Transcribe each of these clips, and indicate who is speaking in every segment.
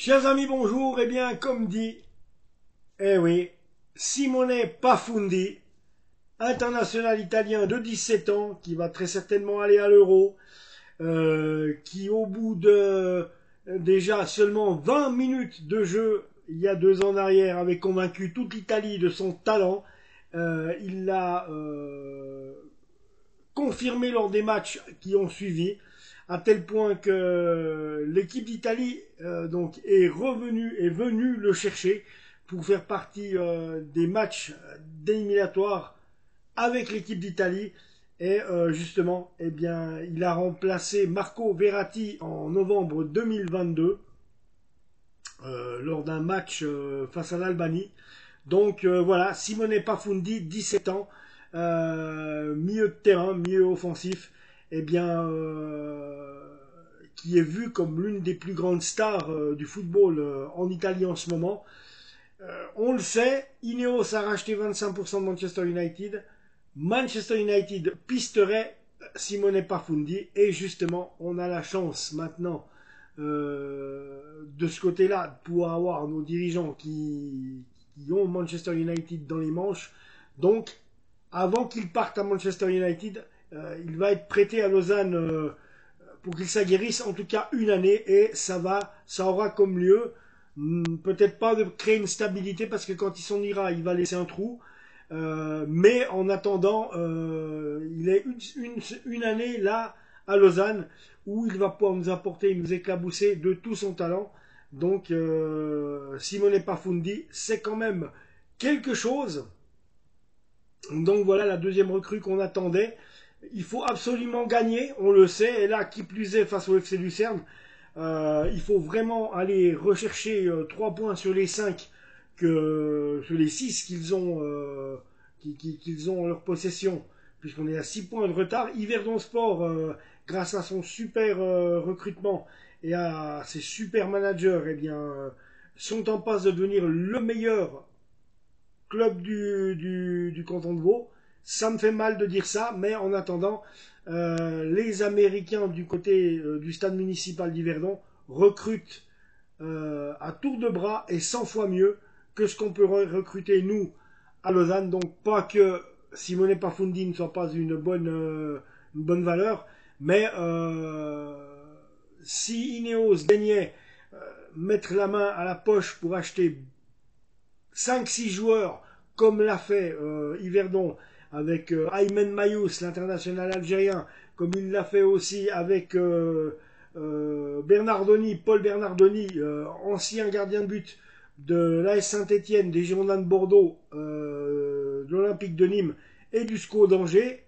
Speaker 1: Chers amis, bonjour. Eh bien, comme dit, eh oui, Simone Pafundi, international italien de 17 ans, qui va très certainement aller à l'Euro, qui au bout de déjà seulement 20 minutes de jeu, il y a 2 ans en arrière, avait convaincu toute l'Italie de son talent. Il l'a confirmé lors des matchs qui ont suivi, à tel point que l'équipe d'Italie donc est venue le chercher pour faire partie des matchs d'éliminatoire avec l'équipe d'Italie. Et justement, eh bien, il a remplacé Marco Verratti en novembre 2022 lors d'un match face à l'Albanie. Donc voilà, Simone Pafundi, 17 ans, milieu de terrain, milieu offensif, eh bien, qui est vu comme l'une des plus grandes stars du football en Italie en ce moment. On le sait, Ineos a racheté 25% de Manchester United. Manchester United pisterait Simone Pafundi et justement, on a la chance maintenant de ce côté-là de pouvoir avoir nos dirigeants qui ont Manchester United dans les manches. Donc, avant qu'il parte à Manchester United, il va être prêté à Lausanne pour qu'il s'aguerrisse en tout cas une année et ça aura comme lieu peut-être pas de créer une stabilité parce que quand il s'en ira, il va laisser un trou. Mais en attendant, il est une année là à Lausanne où il va pouvoir nous apporter, nous éclabousser de tout son talent. Donc Simone Pafundi, c'est quand même quelque chose. Donc voilà la deuxième recrue qu'on attendait. Il faut absolument gagner, on le sait. Et là, qui plus est face au FC Lucerne, il faut vraiment aller rechercher 3 points sur les 5 sur les 6 qu'ils ont en leur possession, puisqu'on est à 6 points de retard. Yverdon Sport, grâce à son super recrutement et à ses super managers, eh bien, sont en passe de devenir le meilleur club du canton de Vaud. Ça me fait mal de dire ça, mais en attendant, les Américains du côté du stade municipal d'Yverdon recrutent à tour de bras et 100 fois mieux que ce qu'on peut recruter nous à Lausanne. Donc pas que Simone Pafundi ne soit pas une bonne valeur, mais si Ineos daignait mettre la main à la poche pour acheter 5-6 joueurs, comme l'a fait Yverdon avec Aymen Mayous, l'international algérien, comme il l'a fait aussi avec Bernardoni, Paul Bernardoni, ancien gardien de but de l'AS Saint-Étienne, des Girondins de Bordeaux, de l'Olympique de Nîmes et du SCO d'Angers.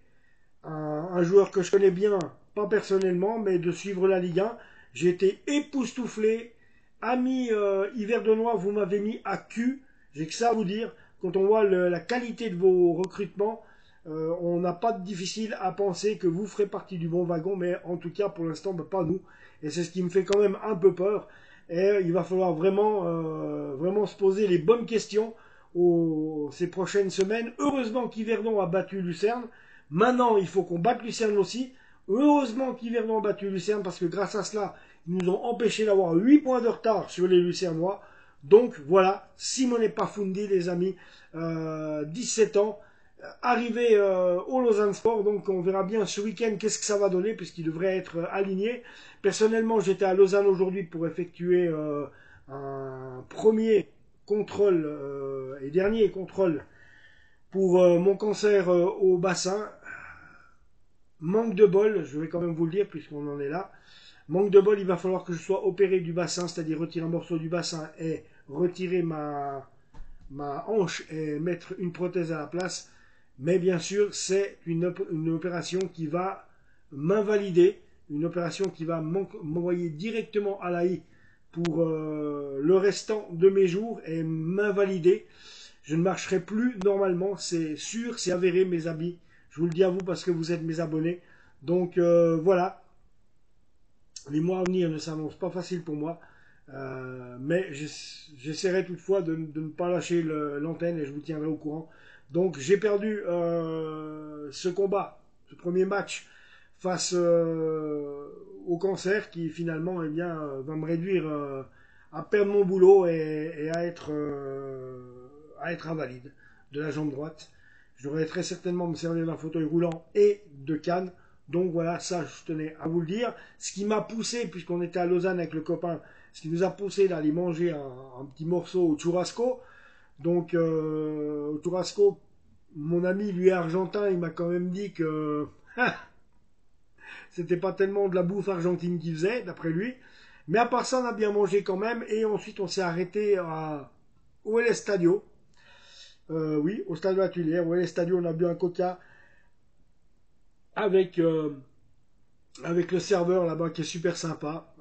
Speaker 1: Un joueur que je connais bien, pas personnellement, mais de suivre la Ligue 1. J'ai été époustouflé. Amis Yverdonois, vous m'avez mis à cul. J'ai que ça à vous dire. Quand on voit la qualité de vos recrutements, on n'a pas de difficile à penser que vous ferez partie du bon wagon, mais en tout cas, pour l'instant, pas nous. Et c'est ce qui me fait quand même un peu peur. Et il va falloir vraiment se poser les bonnes questions ces prochaines semaines. Heureusement qu'Yverdon a battu Lucerne. Maintenant, il faut qu'on batte Lucerne aussi. Heureusement qu'Yverdon a battu Lucerne parce que grâce à cela, ils nous ont empêché d'avoir 8 points de retard sur les Lucernois. Donc voilà, Simone Pafundi, les amis, 17 ans, arrivé au Lausanne Sport. Donc on verra bien ce week-end qu'est-ce que ça va donner puisqu'il devrait être aligné. Personnellement, j'étais à Lausanne aujourd'hui pour effectuer un premier contrôle et dernier contrôle pour mon cancer au bassin. Manque de bol, je vais quand même vous le dire puisqu'on en est là. Manque de bol, il va falloir que je sois opéré du bassin, c'est-à-dire retirer un morceau du bassin et retirer ma hanche et mettre une prothèse à la place. Mais bien sûr, c'est une opération qui va m'invalider, une opération qui va m'envoyer directement à l'AI pour le restant de mes jours et m'invalider. Je ne marcherai plus normalement, c'est sûr, c'est avéré mes amis. Je vous le dis à vous parce que vous êtes mes abonnés. Donc voilà, les mois à venir ne s'annoncent pas faciles pour moi. Mais j'essaierai toutefois de ne pas lâcher l'antenne et je vous tiendrai au courant. Donc j'ai perdu ce combat, ce premier match face au cancer qui finalement eh bien, va me réduire à perdre mon boulot et à être invalide de la jambe droite. Je devrais très certainement me servir d'un fauteuil roulant et de canne. Donc voilà, ça je tenais à vous le dire. Ce qui m'a poussé, puisqu'on était à Lausanne avec le copain, ce qui nous a poussé d'aller manger un petit morceau au churrasco. Donc au churrasco, mon ami lui est argentin, il m'a quand même dit que c'était pas tellement de la bouffe argentine qu'il faisait, d'après lui. Mais à part ça, on a bien mangé quand même. Et ensuite, on s'est arrêté au El Estadio. Oui, au stade de la Tuilière. Au El Estadio, on a bu un coca avec, avec le serveur là-bas qui est super sympa.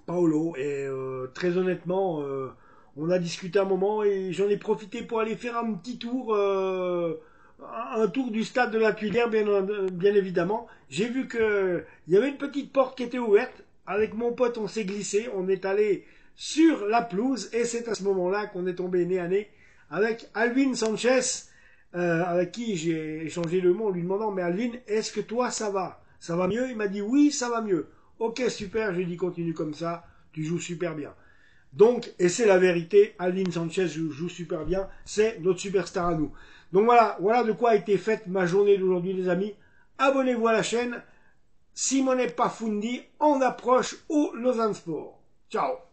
Speaker 1: Paolo. Et très honnêtement, on a discuté un moment et j'en ai profité pour aller faire un petit tour. Un tour du stade de la Tuilière, bien évidemment. J'ai vu qu'il y avait une petite porte qui était ouverte. Avec mon pote, on s'est glissé. On est allé sur la pelouse. Et c'est à ce moment-là qu'on est tombé nez à nez avec Alvin Sanchez, avec qui j'ai échangé le mot en lui demandant, mais Alvin, est-ce que toi ça va? Ça va mieux? Il m'a dit oui, ça va mieux. Ok, super. Je lui ai dit continue comme ça. Tu joues super bien. Donc, et c'est la vérité, Alvin Sanchez joue super bien, c'est notre superstar à nous. Donc voilà de quoi a été faite ma journée d'aujourd'hui les amis. Abonnez-vous à la chaîne. Simone Pafundi en approche au Lausanne Sport. Ciao.